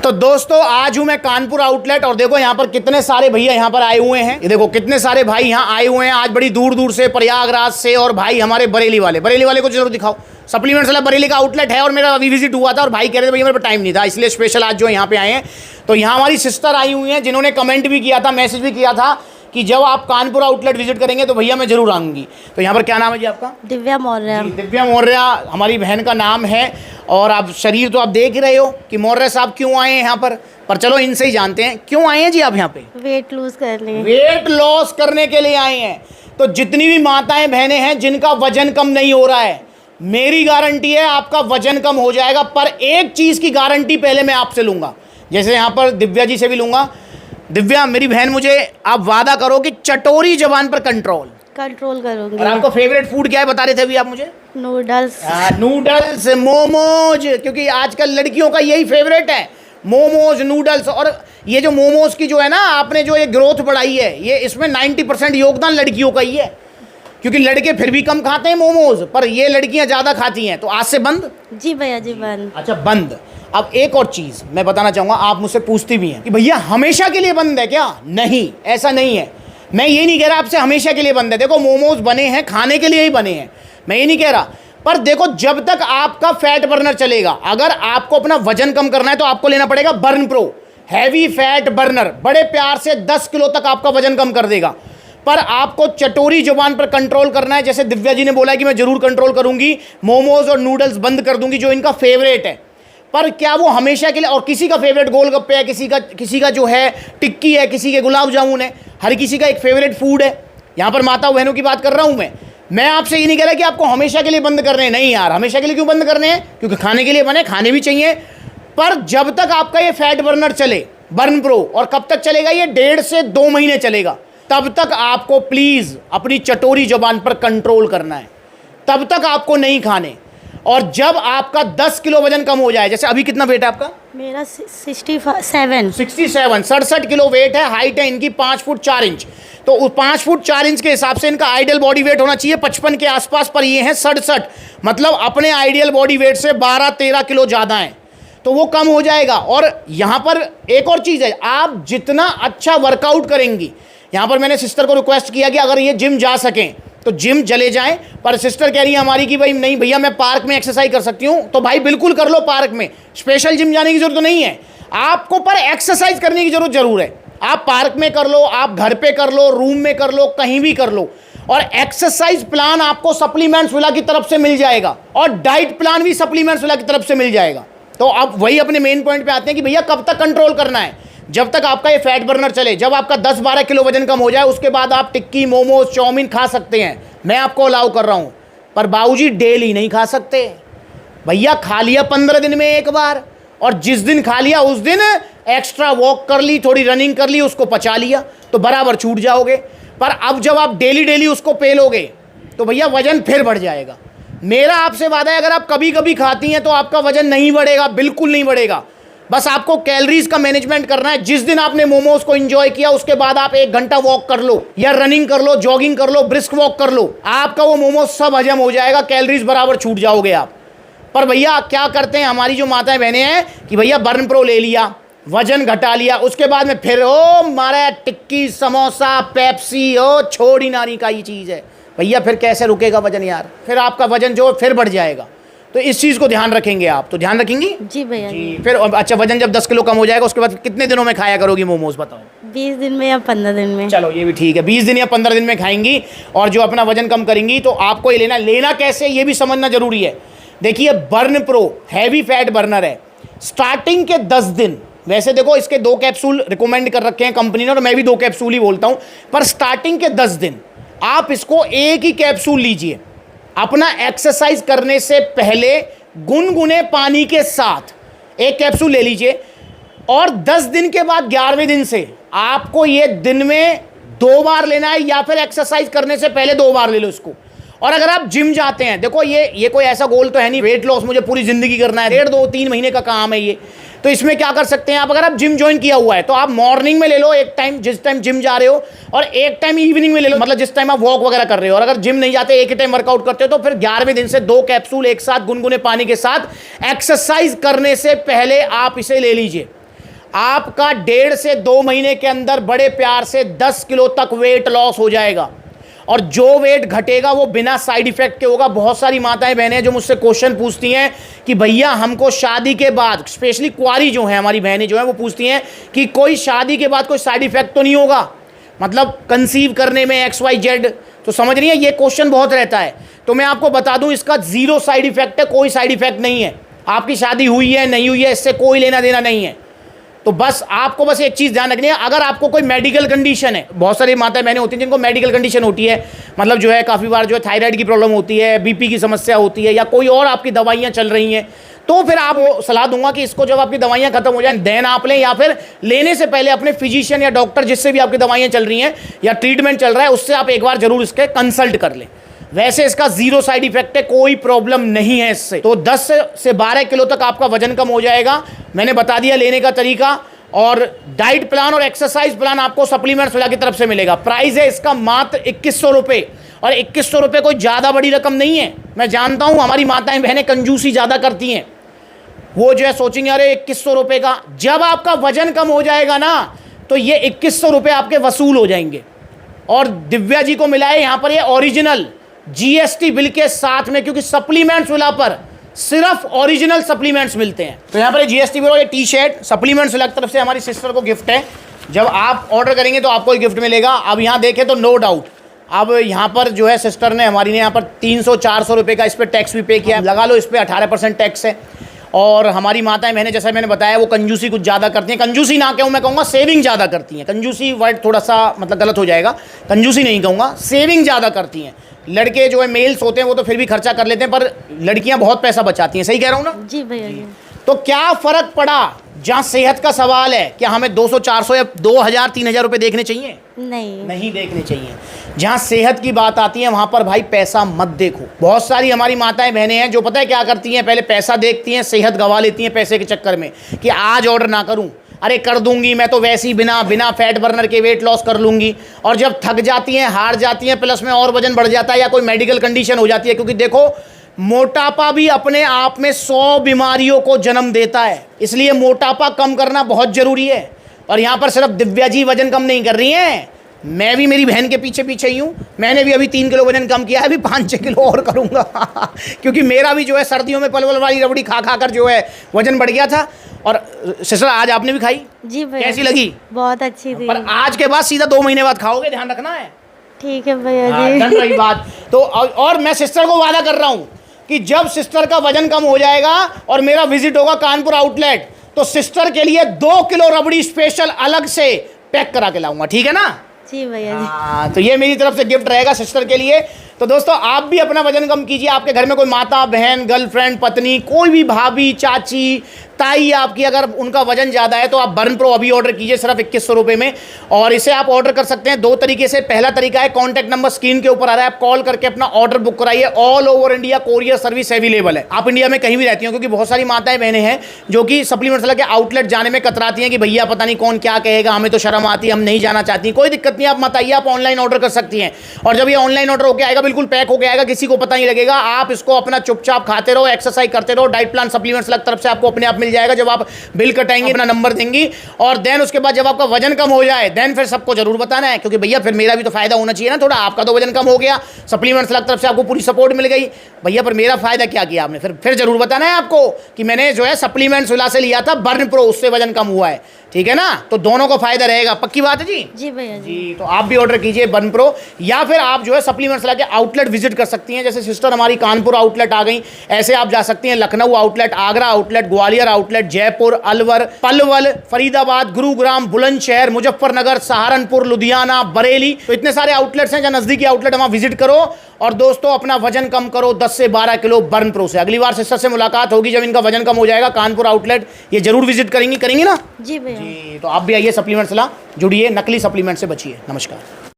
तो दोस्तों आज हूं मैं कानपुर आउटलेट और देखो यहाँ पर कितने सारे भैया यहाँ पर आए हुए हैं। ये देखो कितने सारे भाई यहाँ आए हुए हैं आज बड़ी दूर दूर से, प्रयागराज से। और भाई हमारे बरेली वाले को जरूर दिखाओ। सप्लीमेंट्स वाला बरेली का आउटलेट है और मेरा अभी विजिट हुआ था और भाई कह रहे थे भैया मेरे पास टाइम नहीं था, इसलिए स्पेशल आज जो यहाँ पे आए हैं। तो यहाँ हमारी सिस्टर आई हुई हैं जिन्होंने कमेंट भी किया था, मैसेज भी किया था कि जब आप कानपुर आउटलेट विजिट करेंगे तो भैया मैं जरूर आऊँगी। तो यहाँ पर क्या नाम है जी आपका? दिव्या मौर्य। दिव्या मौर्य हमारी बहन का नाम है। और आप शरीर तो आप देख ही रहे हो कि मौर्य साहब क्यों आए हैं यहाँ पर चलो इनसे ही जानते हैं क्यों आए हैं जी आप यहाँ पे। वेट लूज करने। वेट लॉस करने के लिए आए हैं। तो जितनी भी माताएं बहनें हैं जिनका वजन कम नहीं हो रहा है, मेरी गारंटी है आपका वजन कम हो जाएगा। पर एक चीज़ की गारंटी पहले मैं आपसे लूँगा, जैसे यहाँ पर दिव्या जी से भी लूँगा। दिव्या मेरी बहन, मुझे आप वादा करो कि चटोरी जबान पर कंट्रोल करूंगी। और आपका फेवरेट फूड क्या है बता रहे थे अभी आप मुझे? नूडल्स। नूडल्स, मोमोज, क्योंकि आजकल लड़कियों का यही फेवरेट है, मोमोज, नूडल्स। और ये जो मोमोज की जो है ना आपने जो ये ग्रोथ बढ़ाई है, ये इसमें 90% योगदान लड़कियों का ही है, क्योंकि लड़के फिर भी कम खाते हैं मोमोज, पर ये लड़कियां ज़्यादा खाती हैं। तो आज से बंद? जी भैया जी बंद। अच्छा बंद। अब एक और चीज़ मैं बताना चाहूँगा, आप मुझसे पूछती भी हैं कि भैया हमेशा के लिए बंद है क्या? नहीं, ऐसा नहीं है। मैं ये नहीं कह रहा आपसे हमेशा के लिए बंद है। देखो मोमोज बने हैं खाने के लिए ही बने हैं, मैं ये नहीं कह रहा। पर देखो जब तक आपका फैट बर्नर चलेगा, अगर आपको अपना वजन कम करना है तो आपको लेना पड़ेगा burn pro heavy fat burner. बड़े प्यार से 10 किलो तक आपका वजन कम कर देगा। पर आपको चटोरी जुबान पर कंट्रोल करना है, जैसे दिव्या जी ने बोला है कि मैं जरूर कंट्रोल करूंगी, मोमोज और नूडल्स बंद कर दूंगी जो इनका फेवरेट है। पर क्या वो हमेशा के लिए? और किसी का फेवरेट गोलगप्पे है, किसी का जो है टिक्की है, किसी के गुलाब जामुन है, हर किसी का एक फेवरेट फूड है। यहाँ पर माता बहनों की बात कर रहा हूँ मैं आपसे ये नहीं कह रहा कि आपको हमेशा के लिए बंद करने हैं। नहीं यार, हमेशा के लिए क्यों बंद करने हैं? क्योंकि खाने के लिए बने, खाने भी चाहिए। पर जब तक आपका ये फैट बर्नर चले, बर्न प्रो, और कब तक चलेगा? ये 1.5 से 2 महीने चलेगा। तब तक आपको प्लीज़ अपनी चटोरी जुबान पर कंट्रोल करना है, तब तक आपको नहीं खाने। और जब आपका 10 किलो वजन कम हो जाए, जैसे अभी कितना वेट है आपका? मेरा 67 67 किलो वेट है। हाइट है इनकी 5 फुट 4 इंच। तो 5 फुट 4 इंच के हिसाब से इनका आइडियल बॉडी वेट होना चाहिए 55 के आसपास, पर ये हैं 67। मतलब अपने आइडियल बॉडी वेट से 12-13 किलो ज़्यादा हैं, तो वो कम हो जाएगा। और यहाँ पर एक और चीज़ है, आप जितना अच्छा वर्कआउट करेंगी, यहाँ पर मैंने सिस्टर को रिक्वेस्ट किया कि अगर ये जिम जा सकें तो जिम चले जाएं। पर सिस्टर कह रही है हमारी कि भाई नहीं भैया मैं पार्क में एक्सरसाइज कर सकती हूँ। तो भाई बिल्कुल कर लो पार्क में, स्पेशल जिम जाने की जरूरत तो नहीं है आपको, पर एक्सरसाइज करने की जरूरत जरूर है। आप पार्क में कर लो, आप घर पे कर लो, रूम में कर लो, कहीं भी कर लो। और एक्सरसाइज प्लान आपको सप्लीमेंट्स विला की तरफ से मिल जाएगा, और डाइट प्लान भी सप्लीमेंट्स विला की तरफ से मिल जाएगा। तो अब वही अपने मेन पॉइंट पे आते हैं कि भैया कब तक कंट्रोल करना है? जब तक आपका ये फैट बर्नर चले। जब आपका 10-12 किलो वजन कम हो जाए उसके बाद आप टिक्की, मोमोज, चाउमीन खा सकते हैं, मैं आपको अलाउ कर रहा हूं। पर बाबूजी डेली नहीं खा सकते भैया। खा लिया 15 दिन में एक बार, और जिस दिन खा लिया उस दिन एक्स्ट्रा वॉक कर ली, थोड़ी रनिंग कर ली, उसको पचा लिया तो बराबर छूट जाओगे। पर अब जब आप डेली उसको पेलोगे तो भैया वजन फिर बढ़ जाएगा। मेरा आपसे वादा है, अगर आप कभी कभी खाती हैं तो आपका वजन नहीं बढ़ेगा, बिल्कुल नहीं बढ़ेगा। बस आपको कैलोरीज का मैनेजमेंट करना है। जिस दिन आपने मोमोज को एंजॉय किया उसके बाद आप 1 घंटा वॉक कर लो, या रनिंग कर लो, जॉगिंग कर लो, ब्रिस्क वॉक कर लो, आपका वो मोमोज सब हजम हो जाएगा, कैलोरीज बराबर छूट जाओगे आप। पर भैया क्या करते हैं हमारी जो माताएं बहनें हैं कि भैया बर्न प्रो ले लिया, वजन घटा लिया, उसके बाद में फिर ओ मारा टिक्की, समोसा, पेप्सी, ओ छोड़ी नारी का ये चीज़ है भैया। फिर कैसे रुकेगा वजन यार? फिर आपका वजन जो फिर बढ़ जाएगा। तो इस चीज़ को ध्यान रखेंगे आप, तो ध्यान रखेंगी जी भैया जी। फिर अच्छा वजन जब 10 किलो कम हो जाएगा उसके बाद कितने दिनों में खाया करोगी मोमोज बताओ? 20 दिन में या 15 दिन में। चलो ये भी ठीक है, 20 दिन या 15 दिन में खाएंगी। और जो अपना वजन कम करेंगी तो आपको ये लेना कैसे ये भी समझना जरूरी है। देखिए burn pro heavy fat burner है। स्टार्टिंग के 10 दिन, वैसे देखो इसके 2 कैप्सूल रिकमेंड कर रखे हैं कंपनी ने, और मैं भी 2 कैप्सूल ही बोलता हूँ, पर स्टार्टिंग के 10 दिन आप इसको एक ही कैप्सूल लीजिए। अपना एक्सरसाइज करने से पहले गुनगुने पानी के साथ 1 कैप्सूल ले लीजिए, और 10 दिन के बाद 11वें दिन से आपको ये दिन में 2 बार लेना है, या फिर एक्सरसाइज करने से पहले 2 बार ले लो इसको। और अगर आप जिम जाते हैं, देखो ये कोई ऐसा गोल तो है नहीं वेट लॉस मुझे पूरी जिंदगी करना है, 1.5-2-3 महीने का काम है ये। तो इसमें क्या कर सकते हैं आप? अगर आप जिम ज्वाइन किया हुआ है तो आप मॉर्निंग में ले लो एक टाइम, जिस टाइम जिम जा रहे हो, और एक टाइम इवनिंग में ले लो, मतलब जिस टाइम आप वॉक वगैरह कर रहे हो। और अगर जिम नहीं जाते, एक ही टाइम वर्कआउट करते हो, तो फिर 11वें दिन से 2 कैप्सूल एक साथ गुनगुने पानी के साथ एक्सरसाइज करने से पहले आप इसे ले लीजिए। आपका 1.5 से 2 महीने के अंदर बड़े प्यार से 10 किलो तक वेट लॉस हो जाएगा। और जो वेट घटेगा वो बिना साइड इफेक्ट के होगा। बहुत सारी माताएं बहनें जो मुझसे क्वेश्चन पूछती हैं कि भैया हमको शादी के बाद, स्पेशली कुंवारी जो है हमारी बहनें जो हैं, वो पूछती हैं कि कोई शादी के बाद कोई साइड इफेक्ट तो नहीं होगा, मतलब कंसीव करने में XYZ। तो समझ रही है, ये क्वेश्चन बहुत रहता है। तो मैं आपको बता दूं, इसका 0 साइड इफेक्ट है, कोई साइड इफेक्ट नहीं है। आपकी शादी हुई है नहीं हुई है इससे कोई लेना देना नहीं है। तो बस आपको बस एक चीज़ ध्यान रखनी है, अगर आपको कोई मेडिकल कंडीशन है, बहुत सारी माताएं बहनें होती हैं जिनको मेडिकल कंडीशन होती है, मतलब जो है काफ़ी बार जो है थायराइड की प्रॉब्लम होती है, बीपी की समस्या होती है, या कोई और आपकी दवाइयाँ चल रही हैं, तो फिर आप सलाह दूंगा कि इसको जब आपकी दवाइयाँ खत्म हो जाए देन आप लें, या फिर लेने से पहले अपने फिजिशियन या डॉक्टर जिससे भी आपकी दवाइयाँ चल रही हैं या ट्रीटमेंट चल रहा है उससे आप एक बार जरूर इसके कंसल्ट कर लें। वैसे इसका 0 साइड इफेक्ट है, कोई प्रॉब्लम नहीं है इससे। तो 10 से 12 किलो तक आपका वजन कम हो जाएगा। मैंने बता दिया लेने का तरीका, और डाइट प्लान और एक्सरसाइज प्लान आपको सप्लीमेंट्स वाला की तरफ से मिलेगा। प्राइस है इसका मात्र 2100 रुपये, और 2100 रुपये कोई ज़्यादा बड़ी रकम नहीं है। मैं जानता हूँ हमारी माताएं बहनें कंजूसी ज़्यादा करती हैं, वो जो है सोचेंगे अरे 2100 रुपये का। जब आपका वजन कम हो जाएगा ना तो ये 2100 रुपये आपके वसूल हो जाएंगे। और दिव्या जी को मिला है यहाँ पर ये ओरिजिनल GST बिल के साथ में, क्योंकि सप्लीमेंट्स विला पर सिर्फ ओरिजिनल सप्लीमेंट्स मिलते हैं। तो यहाँ पर GST बिल और ये टी-शर्ट सप्लीमेंट्स विला की तरफ से हमारी सिस्टर को गिफ्ट है। जब आप ऑर्डर करेंगे तो आपको गिफ्ट मिलेगा। अब यहाँ देखें तो नो डाउट अब यहाँ पर जो है सिस्टर ने हमारी ने यहाँ पर 300-400 रुपये का इस पर टैक्स भी पे किया। लगा लो इस पर 18% टैक्स है। और हमारी माताएं मैंने जैसा मैंने बताया वो कंजूसी कुछ ज़्यादा करती हैं। कंजूसी ना कहूँ, मैं कहूँगा सेविंग ज़्यादा करती हैं। कंजूसी वर्ड थोड़ा सा मतलब गलत हो जाएगा, कंजूसी नहीं कहूँगा, सेविंग ज़्यादा करती हैं। लड़के जो है मेल्स होते हैं वो तो फिर भी खर्चा कर लेते हैं, पर लड़कियां बहुत पैसा बचाती हैं। सही कह रहा हूँ ना? जी भैया जी। तो क्या फ़र्क पड़ा? जहाँ सेहत का सवाल है, क्या हमें 200-400 या 2000-3000 रुपये देखने चाहिए? नहीं देखने चाहिए। जहाँ सेहत की बात आती है वहाँ पर भाई पैसा मत देखो। बहुत सारी हमारी माताएं बहनें हैं जो पता है क्या करती हैं, पहले पैसा देखती हैं, सेहत गंवा लेती हैं पैसे के चक्कर में कि आज ऑर्डर ना करूँ, अरे कर दूंगी मैं तो वैसे ही बिना फैट बर्नर के वेट लॉस कर लूँगी। और जब थक जाती हैं, हार जाती हैं, प्लस में और वजन बढ़ जाता है या कोई मेडिकल कंडीशन हो जाती है। क्योंकि देखो मोटापा भी अपने आप में 100 बीमारियों को जन्म देता है, इसलिए मोटापा कम करना बहुत ज़रूरी है। और यहाँ पर सिर्फ दिव्या जी वजन कम नहीं कर रही हैं, मैं भी मेरी बहन के पीछे ही हूँ। मैंने भी अभी 3 किलो वजन कम किया है, अभी 5-6 किलो और करूँगा क्योंकि मेरा भी जो है सर्दियों में पलवल वाली रबड़ी खा कर जो है वजन बढ़ गया था। और सिस्टर आज आपने भी खाई? जी भैया। कैसी लगी? बहुत अच्छी थी। पर आज के बाद सीधा 2 महीने बाद खाओगे, ध्यान रखना है। ठीक है भैया जी। डन रही बात। तो और मैं सिस्टर को वादा कर रहा हूँ कि जब सिस्टर का वजन कम हो जाएगा और मेरा विजिट होगा कानपुर आउटलेट, तो सिस्टर के लिए 2 किलो रबड़ी स्पेशल अलग से पैक करा के लाऊंगा। ठीक है ना? जी भैया जी। तो ये मेरी तरफ से गिफ्ट रहेगा सिस्टर के लिए। तो दोस्तों आप भी अपना वजन कम कीजिए। आपके घर में कोई माता, बहन, गर्लफ्रेंड, पत्नी, कोई भी भाभी, चाची, ताई आपकी अगर उनका वजन ज़्यादा है तो आप बर्न प्रो अभी ऑर्डर कीजिए सिर्फ 2100 रुपये में। और इसे आप ऑर्डर कर सकते हैं 2 तरीके से। पहला तरीका है कॉन्टैक्ट नंबर स्क्रीन के ऊपर आ रहा है, आप कॉल करके अपना ऑर्डर बुक कराइए। All over India courier service available है। आप इंडिया में कहीं भी रहती हो, क्योंकि बहुत सारी माताएं बहनें हैं जो कि सप्लीमेंट्स वाला के आउटलेट जाने में कतराती हैं कि भैया पता नहीं कौन क्या कहेगा, हमें तो शर्म आती है, हम नहीं जाना चाहती। कोई दिक्कत नहीं, आप मत आइए, आप ऑनलाइन ऑर्डर कर सकती हैं। और जब ये ऑनलाइन ऑर्डर होकर आएगा बिल्कुल पैक होकर आएगा, किसी को पता नहीं लगेगा। आप इसको अपना चुपचाप खाते रहो, एक्सरसाइज करते रहो, डाइट प्लान सप्लीमेंट्स अलग तरफ से आपको अपने आप मिल जाएगा। जब आप बिल कटाएंगे अपना नंबर देंगी और देन उसके बाद जब आपका वजन कम हो जाए देन फिर सबको जरूर बताना है, क्योंकि भैया फिर मेरा भी तो फायदा होना चाहिए ना थोड़ा। आपका तो वजन कम हो गया, सप्लीमेंट्स अलग तरफ से आपको पूरी सपोर्ट मिल गई, भैया पर मेरा फायदा क्या किया आपने, फिर जरूर बताना है आपको कि मैंने जो है सप्लीमेंट्स विला से लिया था बर्न प्रो, उससे वजन कम हुआ है। ठीक है ना? तो दोनों को फायदा रहेगा। पक्की बात है जी? जी भैया जी। तो आप भी ऑर्डर कीजिए बर्न प्रो, या फिर आप जो है सप्लीमेंट्स ला के आउटलेट विजिट कर सकती हैं। जैसे सिस्टर हमारी कानपुर आउटलेट आ गई, ऐसे आप जा सकती हैं Lucknow outlet, Agra outlet, Gwalior outlet, Jaipur, Alwar, Palwal, Faridabad, Gurugram, Bulandshahr, Muzaffarnagar, Saharanpur, Ludhiana, Bareilly. तो इतने सारे आउटलेट्स हैं, जहाँ नजदीकी आउटलेट वहाँ विजिट करो। और दोस्तों अपना वजन कम करो 10 से 12 किलो बर्न प्रो से। अगली बार सिस्टर से मुलाकात होगी जब इनका वजन कम हो जाएगा। कानपुर आउटलेट ये जरूर विजिट करेंगी ना? जी भैया जी। तो आप भी आइए, सप्लीमेंट्स ला जुड़िए, नकली सप्लीमेंट से बचिए। नमस्कार।